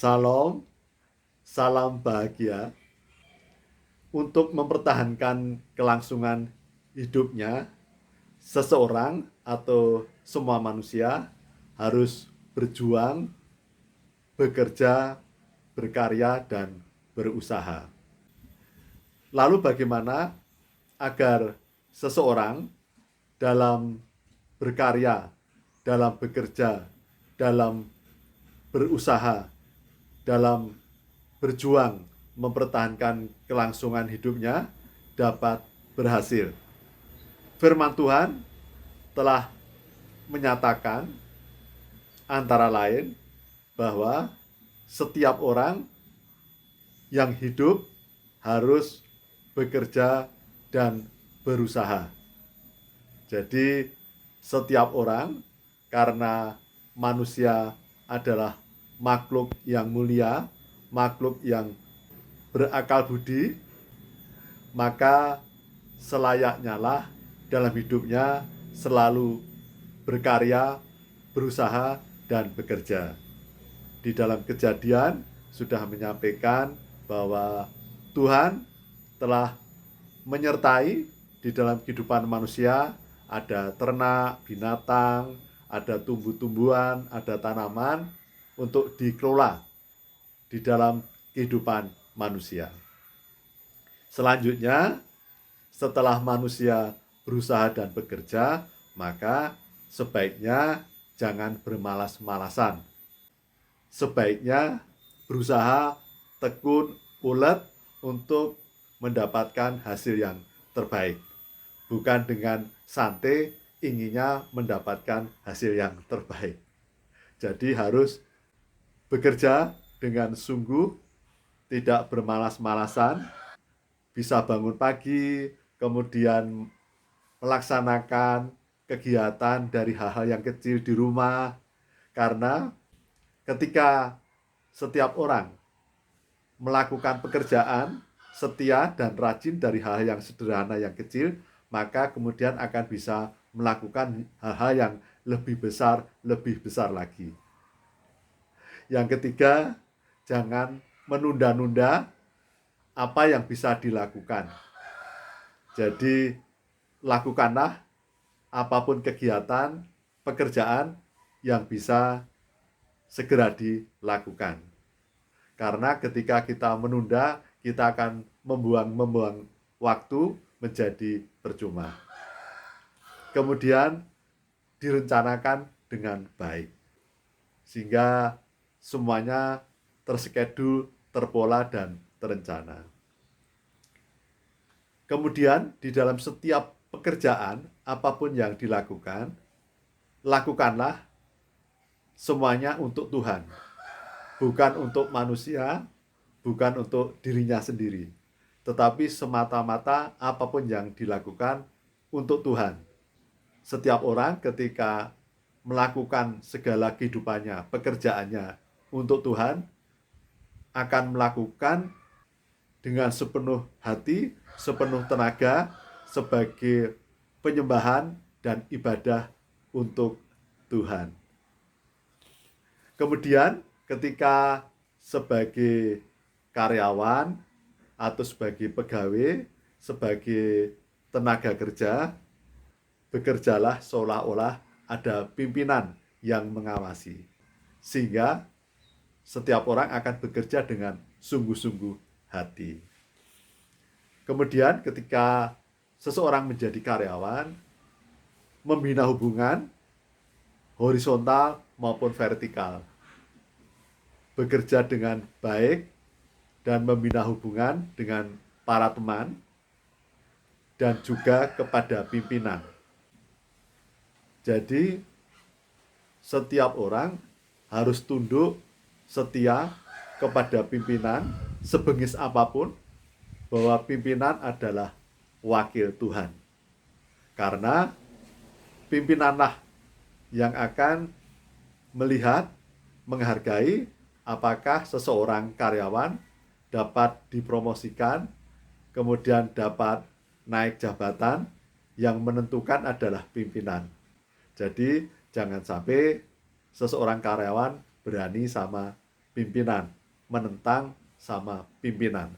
Salam, salam bahagia. Untuk mempertahankan kelangsungan hidupnya, seseorang atau semua manusia harus berjuang, bekerja, berkarya, dan berusaha. Lalu bagaimana agar seseorang dalam berkarya, dalam bekerja, dalam berusaha, dalam berjuang mempertahankan kelangsungan hidupnya dapat berhasil? Firman Tuhan telah menyatakan antara lain bahwa setiap orang yang hidup harus bekerja dan berusaha. Jadi setiap orang, karena manusia adalah makhluk yang mulia, makhluk yang berakal budi, maka selayaknya lah dalam hidupnya selalu berkarya, berusaha, dan bekerja. Di dalam Kejadian sudah menyampaikan bahwa Tuhan telah menyertai di dalam kehidupan manusia, ada ternak, binatang, ada tumbuh-tumbuhan, ada tanaman untuk dikelola di dalam kehidupan manusia. Selanjutnya, setelah manusia berusaha dan bekerja, maka sebaiknya jangan bermalas-malasan. Sebaiknya berusaha tekun, ulet untuk mendapatkan hasil yang terbaik. Bukan dengan santai inginnya mendapatkan hasil yang terbaik. Jadi harus bekerja dengan sungguh, tidak bermalas-malasan, bisa bangun pagi, kemudian melaksanakan kegiatan dari hal-hal yang kecil di rumah. Karena ketika setiap orang melakukan pekerjaan setia dan rajin dari hal-hal yang sederhana yang kecil, maka kemudian akan bisa melakukan hal-hal yang lebih besar lagi. Yang ketiga, jangan menunda-nunda apa yang bisa dilakukan. Jadi lakukanlah apapun kegiatan, pekerjaan yang bisa segera dilakukan. Karena ketika kita menunda, kita akan membuang waktu menjadi percuma. Kemudian direncanakan dengan baik, sehingga semuanya terskedul, terpola, dan terencana. Kemudian di dalam setiap pekerjaan, apapun yang dilakukan, lakukanlah semuanya untuk Tuhan. Bukan untuk manusia, bukan untuk dirinya sendiri. Tetapi semata-mata apapun yang dilakukan untuk Tuhan. Setiap orang ketika melakukan segala kehidupannya, pekerjaannya untuk Tuhan, akan melakukan dengan sepenuh hati, sepenuh tenaga, sebagai penyembahan dan ibadah untuk Tuhan. Kemudian ketika sebagai karyawan atau sebagai pegawai, sebagai tenaga kerja, bekerjalah seolah-olah ada pimpinan yang mengawasi. Sehingga setiap orang akan bekerja dengan sungguh-sungguh hati. Kemudian ketika seseorang menjadi karyawan, membina hubungan horizontal maupun vertikal. Bekerja dengan baik dan membina hubungan dengan para teman dan juga kepada pimpinan. Jadi setiap orang harus tunduk setia kepada pimpinan sebengis apapun, bahwa pimpinan adalah wakil Tuhan. Karena pimpinanlah yang akan melihat, menghargai apakah seseorang karyawan dapat dipromosikan, kemudian dapat naik jabatan. Yang menentukan adalah pimpinan. Jadi jangan sampai seseorang karyawan berani sama pimpinan, menentang sama pimpinan.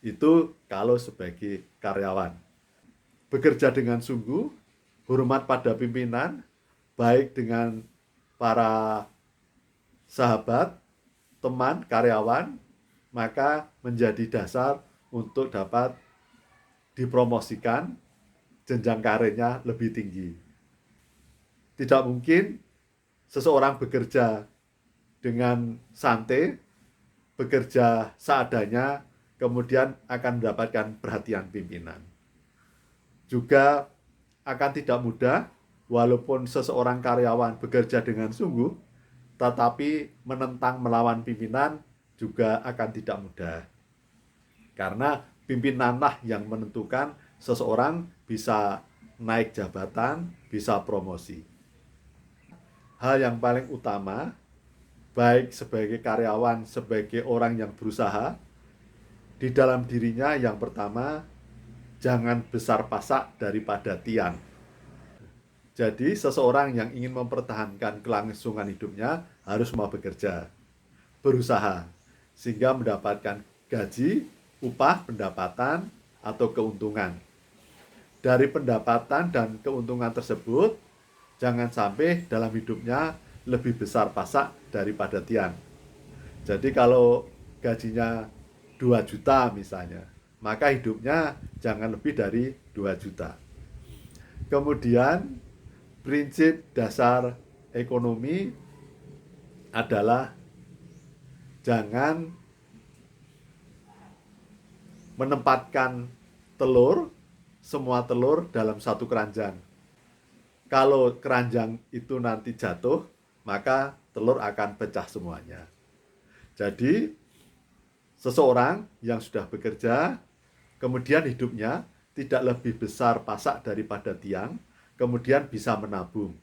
Itu kalau sebagai karyawan. Bekerja dengan sungguh, hormat pada pimpinan, baik dengan para sahabat, teman, karyawan, maka menjadi dasar untuk dapat dipromosikan, jenjang karirnya lebih tinggi. Tidak mungkin seseorang bekerja dengan santai, bekerja seadanya, kemudian akan mendapatkan perhatian pimpinan. Juga akan tidak mudah, walaupun seseorang karyawan bekerja dengan sungguh, tetapi menentang melawan pimpinan juga akan tidak mudah. Karena pimpinanlah yang menentukan seseorang bisa naik jabatan, bisa promosi. Hal yang paling utama, baik sebagai karyawan, sebagai orang yang berusaha, di dalam dirinya yang pertama, jangan besar pasak daripada tiang. Jadi seseorang yang ingin mempertahankan kelangsungan hidupnya harus mau bekerja, berusaha, sehingga mendapatkan gaji, upah, pendapatan, atau keuntungan. Dari pendapatan dan keuntungan tersebut, jangan sampai dalam hidupnya lebih besar pasak daripada tiang. Jadi kalau gajinya 2 juta misalnya, maka hidupnya jangan lebih dari 2 juta. Kemudian prinsip dasar ekonomi adalah jangan menempatkan semua telur dalam satu keranjang. Kalau keranjang itu nanti jatuh, maka telur akan pecah semuanya. Jadi, seseorang yang sudah bekerja, kemudian hidupnya tidak lebih besar pasak daripada tiang, kemudian bisa menabung.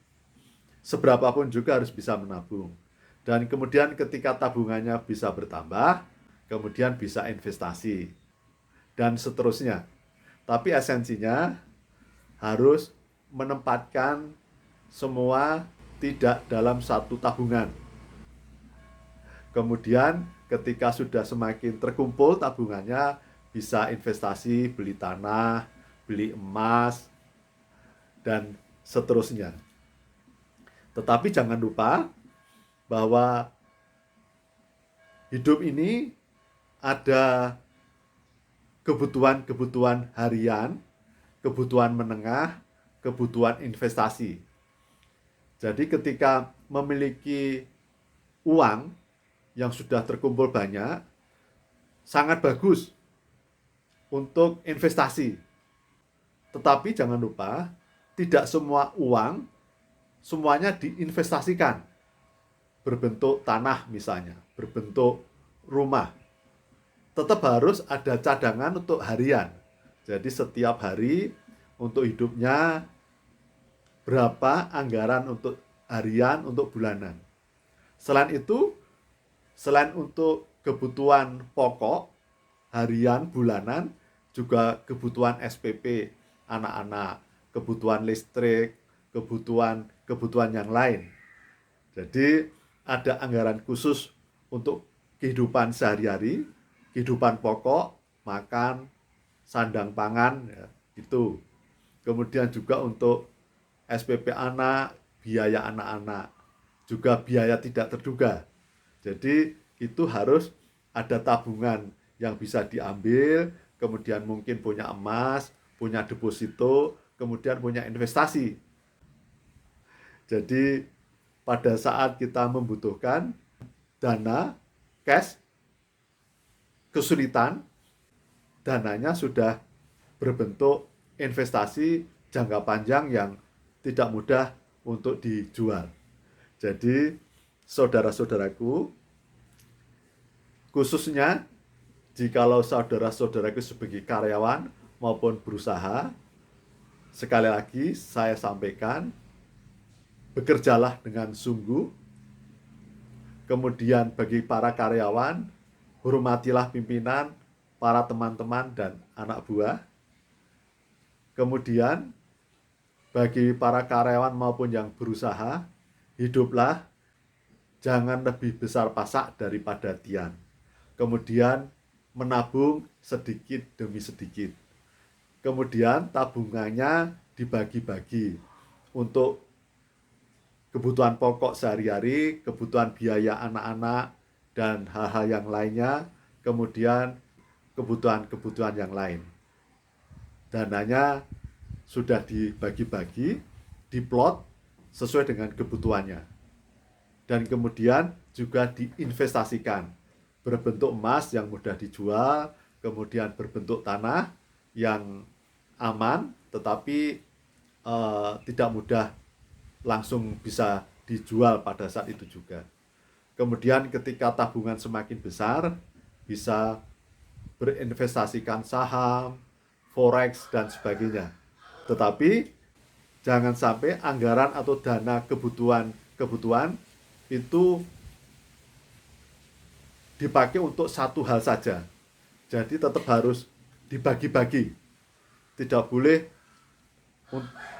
Seberapapun juga harus bisa menabung. Dan kemudian ketika tabungannya bisa bertambah, kemudian bisa investasi. Dan seterusnya. Tapi esensinya harus menempatkan semua tidak dalam satu tabungan. Kemudian ketika sudah semakin terkumpul tabungannya, bisa investasi, beli tanah, beli emas, dan seterusnya. Tetapi jangan lupa bahwa hidup ini ada kebutuhan-kebutuhan harian, kebutuhan menengah, kebutuhan investasi. Jadi ketika memiliki uang yang sudah terkumpul banyak, sangat bagus untuk investasi. Tetapi jangan lupa, tidak semua uang semuanya diinvestasikan. Berbentuk tanah misalnya, berbentuk rumah. Tetap harus ada cadangan untuk harian. Jadi setiap hari untuk hidupnya berapa anggaran untuk harian, untuk bulanan. Selain itu, selain untuk kebutuhan pokok, harian, bulanan, juga kebutuhan SPP anak-anak, kebutuhan listrik, kebutuhan yang lain. Jadi ada anggaran khusus untuk kehidupan sehari-hari, kehidupan pokok, makan, sandang pangan, ya, itu. Kemudian juga untuk SPP anak, biaya anak-anak, juga biaya tidak terduga. Jadi itu harus ada tabungan yang bisa diambil, kemudian mungkin punya emas, punya deposito, kemudian punya investasi. Jadi pada saat kita membutuhkan dana, cash, kesulitan, dananya sudah berbentuk investasi jangka panjang yang tidak mudah untuk dijual. Jadi saudara-saudaraku, khususnya jikalau saudara-saudaraku sebagai karyawan maupun berusaha, sekali lagi saya sampaikan, bekerjalah dengan sungguh. Kemudian bagi para karyawan, hormatilah pimpinan, para teman-teman, dan anak buah. Kemudian bagi para karyawan maupun yang berusaha, hiduplah jangan lebih besar pasak daripada tiang. Kemudian menabung sedikit demi sedikit. Kemudian tabungannya dibagi-bagi untuk kebutuhan pokok sehari-hari, kebutuhan biaya anak-anak, dan hal-hal yang lainnya, kemudian kebutuhan-kebutuhan yang lain. Dananya sudah dibagi-bagi, diplot sesuai dengan kebutuhannya. Dan kemudian juga diinvestasikan, berbentuk emas yang mudah dijual, kemudian berbentuk tanah yang aman, tetapi tidak mudah langsung bisa dijual pada saat itu juga. Kemudian ketika tabungan semakin besar, bisa berinvestasikan saham, forex, dan sebagainya. Tetapi jangan sampai anggaran atau dana kebutuhan itu dipakai untuk satu hal saja. Jadi tetap harus dibagi-bagi. Tidak boleh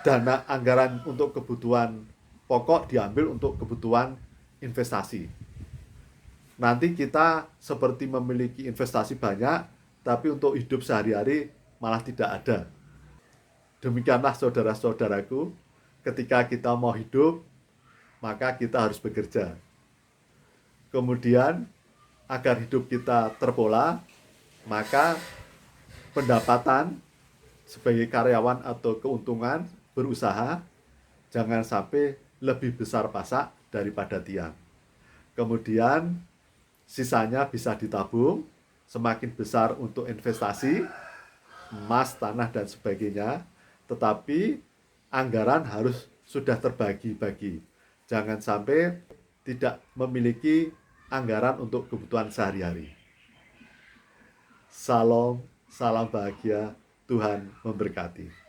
dana anggaran untuk kebutuhan pokok diambil untuk kebutuhan investasi. Nanti kita seperti memiliki investasi banyak, tapi untuk hidup sehari-hari malah tidak ada. Demikianlah saudara-saudaraku, ketika kita mau hidup, maka kita harus bekerja. Kemudian, agar hidup kita terpola, maka pendapatan sebagai karyawan atau keuntungan berusaha jangan sampai lebih besar pasak daripada tiang. Kemudian sisanya bisa ditabung, semakin besar untuk investasi, emas, tanah, dan sebagainya. Tetapi anggaran harus sudah terbagi-bagi. Jangan sampai tidak memiliki anggaran untuk kebutuhan sehari-hari. Salam, salam bahagia, Tuhan memberkati.